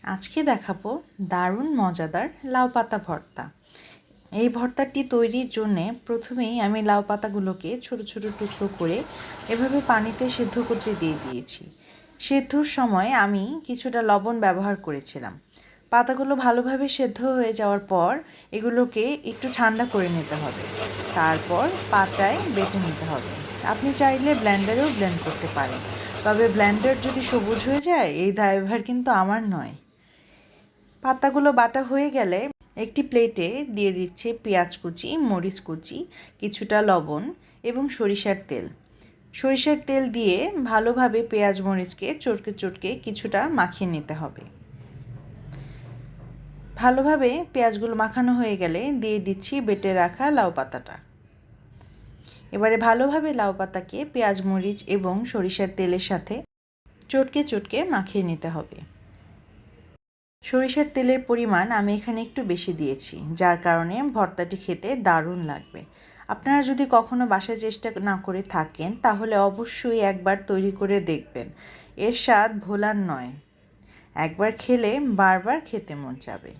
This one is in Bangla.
আজকে দেখাবো দারুণ মজাদার লাউ পাতা ভর্তা। এই ভর্তাটি তৈরির জন্যে প্রথমেই আমি লাউ পাতাগুলোকে ছোট ছোট টুকরো করে এভাবে পানিতে সেদ্ধ করতে দিয়ে দিয়েছি। সেদ্ধর সময় আমি কিছুটা লবণ ব্যবহার করেছিলাম। পাতাগুলো ভালোভাবে সেদ্ধ হয়ে যাওয়ার পর এগুলোকে একটু ঠান্ডা করে নিতে হবে। তারপর পাটায় বেটে নিতে হবে। আপনি চাইলে ব্লেন্ডারেও ব্লেন্ড করতে পারেন, তবে ব্লেন্ডার যদি সবুজ হয়ে যায় এই দায়ভার কিন্তু আমার নয়। পাতাগুলো বাটা হয়ে গেলে একটি প্লেটে দিয়ে দিচ্ছে পেঁয়াজ কুচি, মরিচ কুচি, কিছুটা লবণ এবং সরিষার তেল। সরিষার তেল দিয়ে ভালোভাবে পেঁয়াজ মরিচকে চটকে চটকে কিছুটা মাখিয়ে নিতে হবে। ভালোভাবে পেঁয়াজগুলো মাখানো হয়ে গেলে দিয়ে দিচ্ছি বেটে রাখা লাউ পাতাটা। এবারে ভালোভাবে লাউ পাতাকে পেঁয়াজ মরিচ এবং সরিষার তেলের সাথে চটকে চটকে মাখিয়ে নিতে হবে। সরিষার তেলের পরিমাণ আমি এখানে একটু বেশি দিয়েছি, যার কারণে ভর্তাটি খেতে দারুণ লাগবে। আপনারা যদি কখনো বাসায় চেষ্টা না করে থাকেন তাহলে অবশ্যই একবার তৈরি করে দেখবেন। এর স্বাদ ভোলার নয়, একবার খেলে বারবার খেতে মন যাবে।